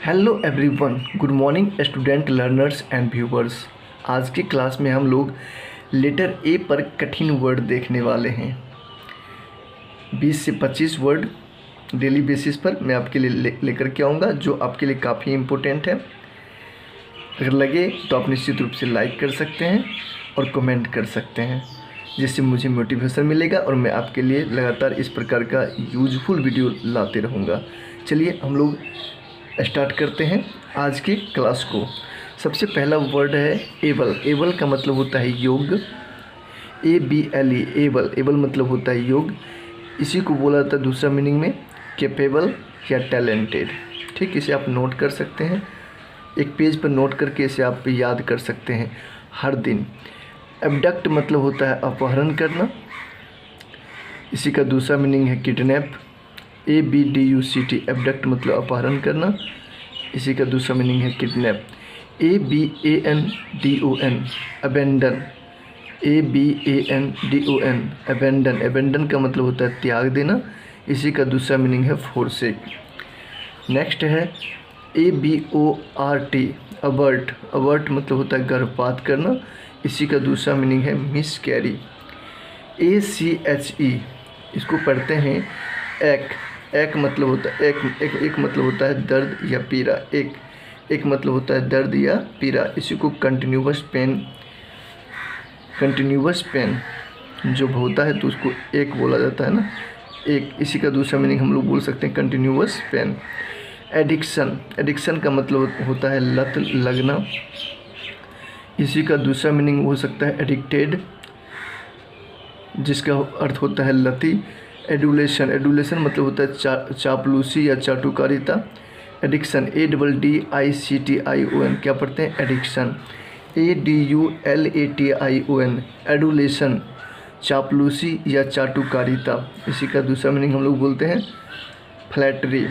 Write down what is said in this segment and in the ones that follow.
Hello everyone, good morning student, learners and viewers. आज की class में हम लोग लेटर ए पर कठिन वर्ड देखने वाले हैं। 20 से 25 वर्ड डेली बेसिस पर मैं आपके लिए लेकर के आऊँगा, जो आपके लिए काफ़ी इम्पोर्टेंट है। अगर लगे तो आप निश्चित रूप से लाइक कर सकते हैं और कमेंट कर सकते हैं, जिससे मुझे मोटिवेशन मिलेगा और मैं आपके लिए लगातार इस प्रकार का यूजफुल वीडियो लाते रहूँगा। चलिए हम लोग स्टार्ट करते हैं आज की क्लास को। सबसे पहला वर्ड है एबल। एबल का मतलब होता है योग। ABLE, able. एबल मतलब होता है योग। इसी को बोला जाता है दूसरा मीनिंग में कैपेबल या टैलेंटेड। ठीक, इसे आप नोट कर सकते हैं, एक पेज पर नोट करके इसे आप याद कर सकते हैं हर दिन। एबडक्ट मतलब होता है अपहरण करना। इसी का दूसरा मीनिंग है किडनैप। ABDUCT, एबडक्ट मतलब अपहरण करना। इसी का दूसरा मीनिंग है kidnap. ABANDON, abandon. ABANDON, abandon. Abandon का मतलब होता है त्याग देना। इसी का दूसरा मीनिंग है फोरसेक। नेक्स्ट है ABORT, अबर्ट। अबर्ट मतलब होता है गर्भपात करना। इसी का दूसरा मीनिंग है मिसकैरी। ACHE, इसको पढ़ते हैं एक। एक मतलब होता है एक मतलब होता है दर्द या पीड़ा। एक मतलब होता है दर्द या पीड़ा। इसी को कंटिन्यूअस पेन जो होता है तो उसको एक बोला जाता है ना, एक। इसी का दूसरा मीनिंग हम लोग बोल सकते हैं कंटिन्यूअस पेन। एडिक्शन, एडिक्शन का मतलब होता है लत लगना। इसी का दूसरा मीनिंग हो सकता है एडिक्टेड, जिसका अर्थ होता है लती। एडुलेशन, एडुलेशन मतलब होता है चापलूसी या चाटुकारिता। एडिक्शन, ADDICTION, क्या पढ़ते हैं एडिक्शन। ADULATION, एडुलेशन, चापलूसी या चाटुकारिता। इसी का दूसरा मीनिंग हम लोग बोलते हैं फ्लैटरी।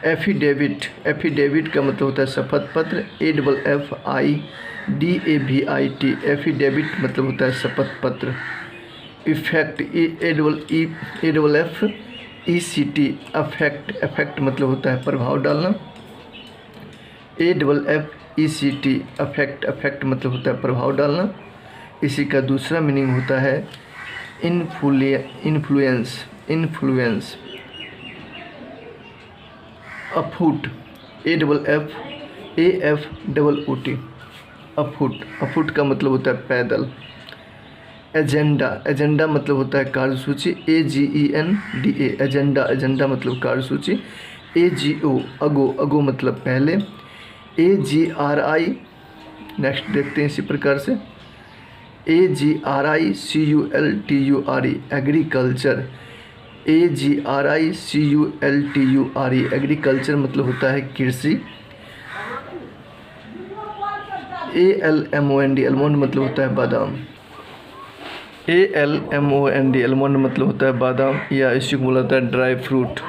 एफिडेविट, एफिडेविट का मतलब होता है शपथ पत्र। AFFIDAVIT, एफिडेविट मतलब होता है शपथ पत्र। Effect, AFFECT, affect. अफेक्ट मतलब होता है प्रभाव डालना। AFFECT, affect. अफेक्ट मतलब होता है प्रभाव डालना। इसी का दूसरा मीनिंग होता है इन्फ्लुएंस। इन्फ्लुएंस। अफूट, AFFAFOOT, अफूट। अफूट का मतलब होता है पैदल। एजेंडा, एजेंडा मतलब होता है कार्यसूची। AGENDA, agenda. एजेंडा मतलब कार्यसूची। AGO, अगो। अगो मतलब पहले। AGRI, नेक्स्ट देखते हैं इसी प्रकार से। AGRICULTURE, agriculture. AGRICULTURE, एग्रीकल्चर मतलब होता है कृषि। ALMOND, अलमोंड मतलब होता है बादाम। ALMOND, अलमोंड मतलब होता है बादाम, या इसी को बोला जाता है ड्राई फ्रूट।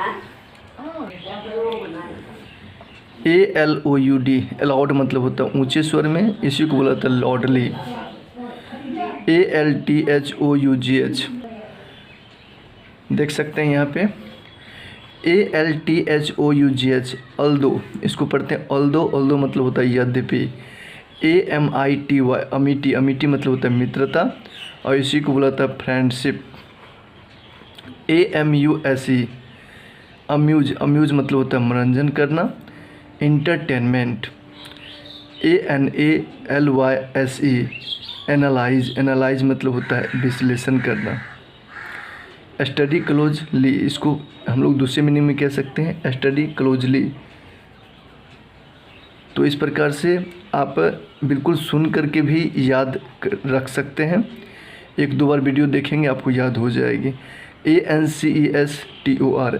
ALOUD, अलाउड मतलब होता है ऊंचे स्वर में। इसी को बोला जाता है लॉडली। ALTHOUGH, देख सकते हैं यहाँ पे ALTHOUGH, अल्दो। इसको पढ़ते हैं ऑल्दो। ऑल्दो मतलब होता है यद्यपि। AMITY, Amity. अमिटी मतलब होता है मित्रता, और इसी को बोला जाता है फ्रेंडशिप। AMUSE, amuse. अम्यूज मतलब होता है मनोरंजन करना। इंटरटेनमेंट। ANALYSE, analyse. एनालाइज मतलब होता है विश्लेषण करना। स्टडी क्लोजली, इसको हम लोग दूसरे मीनिंग में कह सकते हैं स्टडी क्लोजली। तो इस प्रकार से आप बिल्कुल सुन करके भी याद रख सकते हैं। एक दो बार वीडियो देखेंगे आपको याद हो जाएगी। ANCESTOR,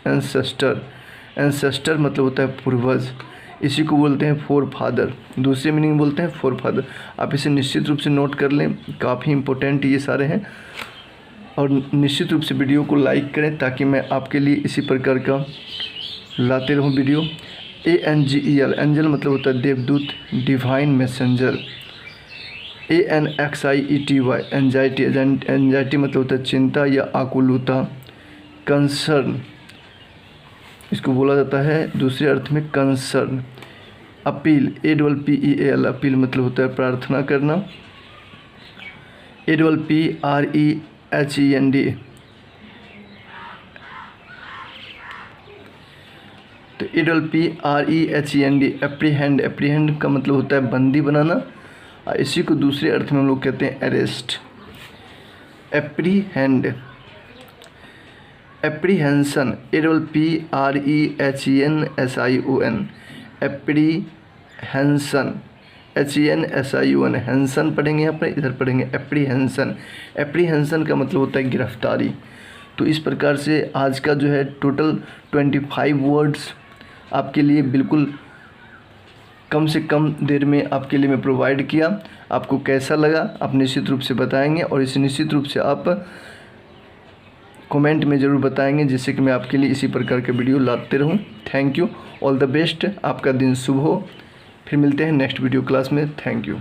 ancestor. एंसेस्टर मतलब होता है पूर्वज। इसी को बोलते हैं फोर फादर। दूसरे मीनिंग बोलते हैं फोर फादर। आप इसे निश्चित रूप से नोट कर लें, काफ़ी इम्पोर्टेंट ये सारे हैं। और निश्चित रूप से वीडियो को लाइक करें ताकि मैं आपके लिए इसी प्रकार का लाते रहूं वीडियो। ANGEL, एंजल मतलब होता है देवदूत, divine messenger. ANXIETY, anxiety. Anxiety मतलब होता है चिंता या आकुलता। कंसर्न, इसको बोला जाता है दूसरे अर्थ में कंसर्न। अपील, APPEAL, अपील मतलब होता है प्रार्थना करना। APPREHEND, तो APPREHEND, एप्रीहेंड, एप्रीहेंड का मतलब होता है बंदी बनाना, और इसी को दूसरे अर्थ में हम लोग कहते हैं arrest. Apprehend, apprehension, APPREHENSION, apprehension, HENSION, Henson पढ़ेंगे यहाँ पर, इधर पढ़ेंगे एप्रीहेंशन। एप्रीहेंशन का मतलब होता है गिरफ्तारी। तो इस प्रकार से आज का जो है टोटल 25 वर्ड्स आपके लिए बिल्कुल कम से कम देर में आपके लिए मैं प्रोवाइड किया। आपको कैसा लगा आप निश्चित रूप से बताएंगे, और इसे निश्चित रूप से आप कमेंट में ज़रूर बताएंगे, जिससे कि मैं आपके लिए इसी प्रकार के वीडियो लाते रहूं। Thank you, all the best, आपका दिन शुभ हो। फिर मिलते हैं नेक्स्ट वीडियो क्लास में। Thank you.